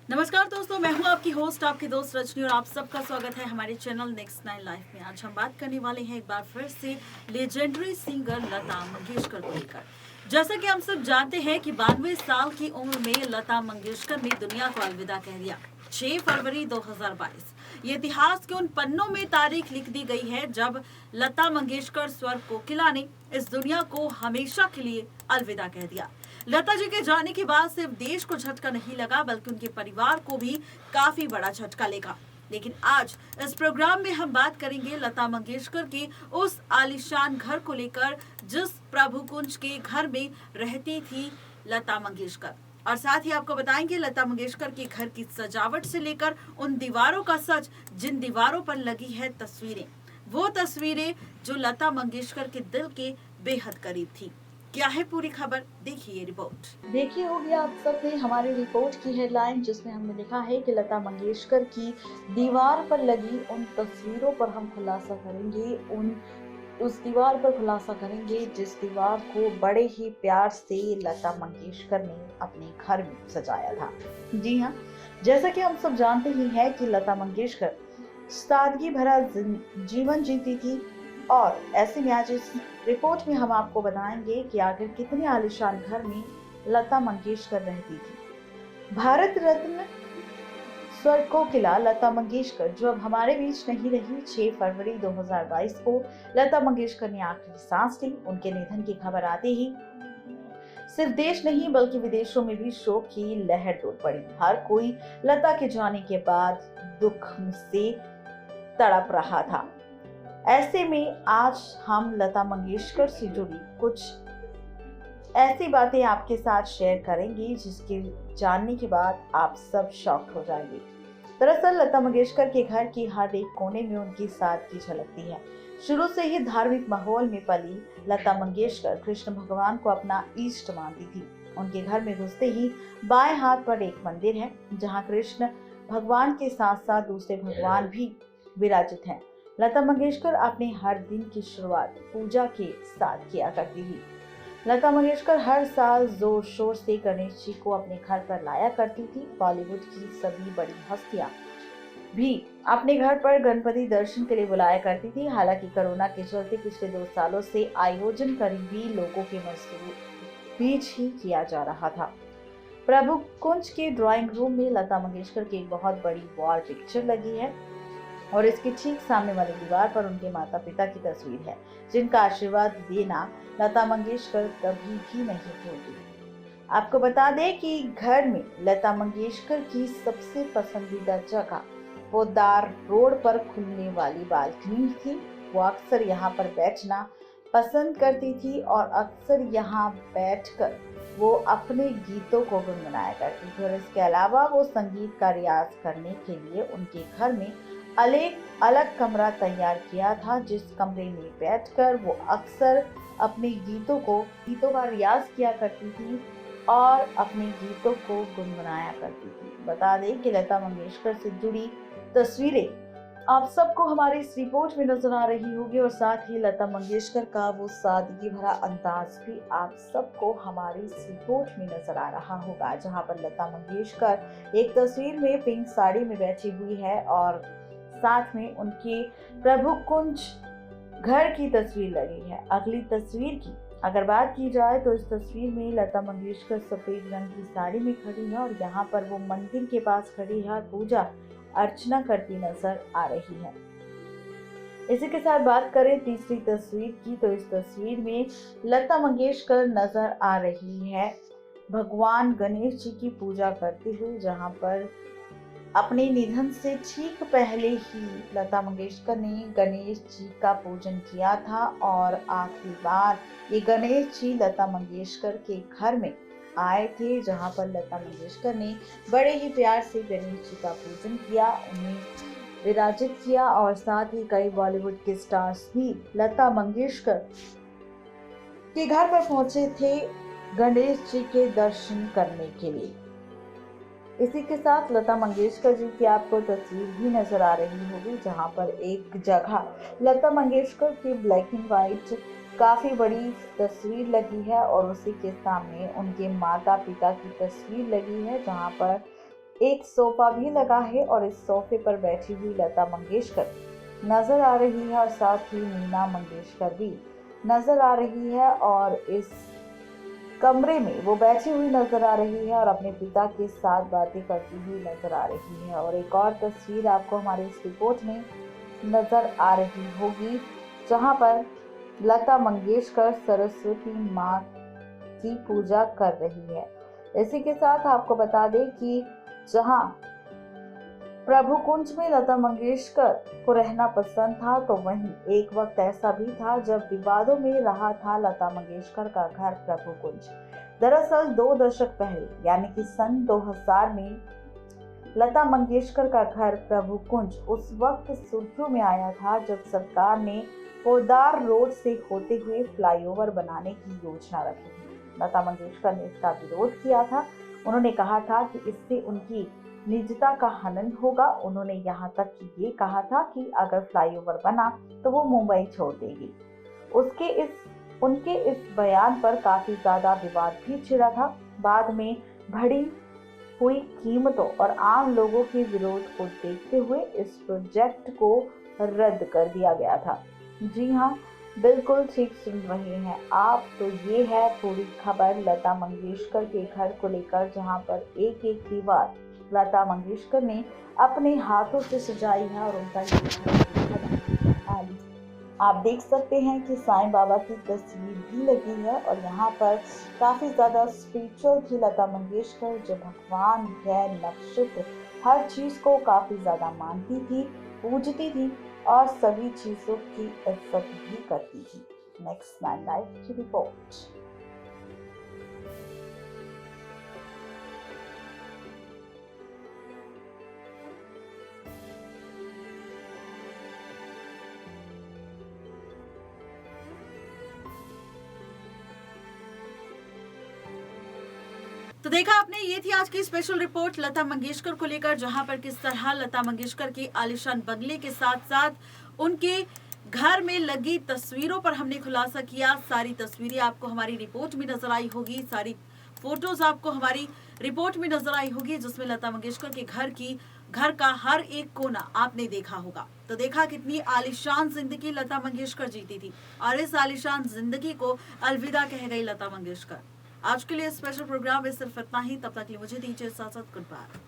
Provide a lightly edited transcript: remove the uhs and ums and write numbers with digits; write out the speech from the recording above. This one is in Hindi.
नमस्कार दोस्तों, मैं हूं आपकी होस्ट, आपके दोस्त रजनी, और आप सबका स्वागत है हमारे चैनल नेक्स्ट नाइन लाइफ में। आज हम बात करने वाले हैं एक बार फिर से लेजेंडरी सिंगर लता मंगेशकर को लेकर। जैसा कि हम सब जानते हैं कि 92 साल की उम्र में लता मंगेशकर ने दुनिया को अलविदा कह दिया। 6 फरवरी 2022 ये इतिहास के उन पन्नों में तारीख लिख दी गई है जब लता मंगेशकर स्वर कोकिला ने इस दुनिया को हमेशा के लिए अलविदा कह दिया। लता जी के जाने के बाद सिर्फ देश को झटका नहीं लगा, बल्कि उनके परिवार को भी काफी बड़ा झटका लगा। लेकिन आज इस प्रोग्राम में हम बात करेंगे लता मंगेशकर के उस आलीशान घर को लेकर जिस प्रभु कुंज के घर में रहती थी लता मंगेशकर, और साथ ही आपको बताएंगे लता मंगेशकर के घर की सजावट से लेकर उन दीवारों का सच जिन दीवारों पर लगी है तस्वीरें, वो तस्वीरें जो लता मंगेशकर के दिल के बेहद करीब थी। क्या है पूरी खबर, देखिए ये रिपोर्ट। देखी होगी आप सबने हमारी रिपोर्ट की हेडलाइन, जिसमें हमने लिखा है कि लता मंगेशकर की दीवार पर लगी उन तस्वीरों पर हम खुलासा करेंगे, उस दीवार पर खुलासा करेंगे जिस दीवार को बड़े ही प्यार से लता मंगेशकर ने अपने घर में सजाया था। जी हाँ, जैसा कि हम सब जानते ही हैं कि लता मंगेशकर सादगी भरा जीवन जीती थी, और ऐसे में आज इस रिपोर्ट में हम आपको बताएंगे कि आखिर कितने आलीशान घर में लता मंगेशकर रहती थी। भारत रत्न स्वर कोकिला लता मंगेशकर जो अब हमारे बीच नहीं रही, 6 फरवरी 2022 को लता मंगेशकर ने आखिरी सांस ली। उनके निधन की खबर आते ही सिर्फ देश नहीं बल्कि विदेशों में भी शोक की लहर दौड़ पड़ी। हर कोई लता के जाने के बाद दुख से तड़प रहा था। ऐसे में आज हम लता मंगेशकर से जुड़ी कुछ ऐसी बातें आपके साथ शेयर करेंगे जिसके जानने के बाद आप सब शॉक्ड हो जाएंगे। दरअसल लता मंगेशकर के घर की हर एक कोने में उनकी सादगी झलकती है। शुरू से ही धार्मिक माहौल में पली लता मंगेशकर कृष्ण भगवान को अपना इष्ट मानती थी। उनके घर में घुसते ही बाएं हाथ पर एक मंदिर है जहां कृष्ण भगवान के साथ साथ दूसरे भगवान भी विराजित हैं। लता मंगेशकर अपने हर दिन की शुरुआत पूजा के साथ किया करती थी। लता मंगेशकर हर साल जोर शोर से गणेश जी को अपने घर पर लाया करती थी। बॉलीवुड की सभी बड़ी हस्तियां भी अपने घर पर गणपति दर्शन के लिए बुलाया करती थी। हालांकि कोरोना के चलते पिछले 2 सालों से आयोजन करीबी लोगों के बीच ही किया जा रहा था। प्रभु कुंज के ड्राइंग रूम में लता मंगेशकर की एक बहुत बड़ी वॉल पिक्चर लगी है, और इसके ठीक सामने वाली दीवार पर उनके माता पिता की तस्वीर है, जिनका आशीर्वाद देना लता मंगेशकर कभी भी नहीं भूलती। आपको बता दें कि घर में लता मंगेशकर की सबसे पसंदीदा जगह पोद्दार रोड पर खुलने वाली बालकनी थी। वो अक्सर यहाँ पर बैठना पसंद करती थी और अक्सर यहाँ बैठकर वो अपने गीतों को गुनगुनाया करती थी। और इसके अलावा वो संगीत का रियाज करने के लिए उनके घर में अलग कमरा तैयार किया था, जिस कमरे में बैठकर वो अक्सर अपने गीतों का रियाज किया करती थी और अपने गीतों को गुनगुनाया करती थी। बता दें कि लता मंगेशकर से जुड़ी तस्वीरें आप सबको हमारी इस रिपोर्ट में नजर आ रही होगी, और साथ ही लता मंगेशकर का वो सादगी भरा अंदाज भी आप सबको हमारी इस रिपोर्ट में नजर आ रहा होगा, जहां पर लता मंगेशकर एक तस्वीर में पिंक साड़ी में बैठी हुई है और साथ में उनके प्रभु कुंज घर की तस्वीर लगी है। अगली तस्वीर की अगर बात की जाए तो इस तस्वीर में लता मंगेशकर सफेद रंग की साड़ी में खड़ी है और यहाँ पर वो मंदिर के पास खड़ी है और पूजा अर्चना करती नजर आ रही है। इसी के साथ बात करें तीसरी तस्वीर की, तो इस तस्वीर में लता मंगेशकर नजर आ रही है भगवान गणेश जी की पूजा करते हुए, जहाँ पर अपने निधन से ठीक पहले ही लता मंगेशकर ने गणेश जी का पूजन किया था, और आखिरी बार ये गणेश जी लता मंगेशकर के घर में आए थे, जहां पर लता मंगेशकर ने बड़े ही प्यार से गणेश जी का पूजन किया, उन्हें विराजित किया, और साथ ही कई बॉलीवुड के स्टार्स भी लता मंगेशकर के घर पर पहुंचे थे गणेश जी के दर्शन करने के लिए। इसी के साथ लता मंगेशकर जी की आपको तस्वीर भी नजर आ रही होगी, जहां पर एक जगह लता मंगेशकर की ब्लैक एंड व्हाइट काफी बड़ी तस्वीर लगी है और उसी के सामने उनके माता पिता की तस्वीर लगी है, जहां पर एक सोफा भी लगा है और इस सोफे पर बैठी हुई लता मंगेशकर नजर आ रही है और साथ ही मीना मंगेशकर भी नजर आ रही है और इस कमरे में वो बैठी हुई नजर आ रही है और अपने पिता के साथ बातें करती हुई नजर आ रही है। और एक और तस्वीर आपको हमारे इस रिपोर्ट में नजर आ रही होगी जहां पर लता मंगेशकर सरस्वती माँ की पूजा कर रही है। इसी के साथ आपको बता दें कि जहां प्रभु कुंज में लता मंगेशकर को रहना पसंद था, तो वहीं एक वक्त ऐसा भी था जब विवादों में रहा था लता मंगेशकर का घर प्रभु कुंज। दरअसल 2 दशक पहले यानी कि सन 2000 में लता मंगेशकर का घर प्रभु कुंज उस वक्त सुर्खियों में आया था जब सरकार ने पोदार रोड से होते हुए फ्लाईओवर बनाने की योजना रखी थी। लता मंगेशकर ने इसका विरोध किया था। उन्होंने कहा था कि इससे उनकी निजता का हनन होगा। उन्होंने यहाँ तक कि ये कहा था कि अगर फ्लाईओवर बना तो वो मुंबई छोड़ देगी। उनके इस बयान पर काफी ज्यादा विवाद भी छिड़ा था। बाद में बढ़ी हुई कीमतों और आम लोगों के विरोध को देखते हुए इस प्रोजेक्ट को रद्द कर दिया गया था। जी हाँ, बिल्कुल ठीक सुन रहे हैं आप। तो ये है पूरी खबर लता मंगेशकर के घर को लेकर, जहां पर एक एक दीवार लता मंगेशकर ने अपने हाथों से सजाई है और उनका आप देख सकते हैं कि साईं बाबा की तस्वीर भी लगी है और यहाँ पर काफी ज्यादा स्पिरिचुअल थी लता मंगेशकर, जो भगवान, ग्रह, नक्षत्र, हर चीज को काफी ज्यादा मानती थी, पूजती थी और सभी चीजों की इज्जत भी करती थी। नेक्स्ट 9 लाइव की रिपोर्ट। तो देखा आपने, ये थी आज की स्पेशल रिपोर्ट लता मंगेशकर को लेकर, जहां पर किस तरह लता मंगेशकर के आलिशान बंगले के साथ साथ उनके घर में लगी तस्वीरों पर हमने खुलासा किया। सारी तस्वीरें आपको हमारी रिपोर्ट में नजर आई होगी, सारी फोटोज आपको हमारी रिपोर्ट में नजर आई होगी, जिसमें लता मंगेशकर के घर का हर एक कोना आपने देखा होगा। तो देखा कितनी आलिशान जिंदगी लता मंगेशकर जीती थी और इस आलिशान जिंदगी को अलविदा कह गई लता मंगेशकर। आज के लिए स्पेशल प्रोग्राम में सिर्फ इतना ही। तब तक के लिए मुझे दीजिए इजाजत। Good bye.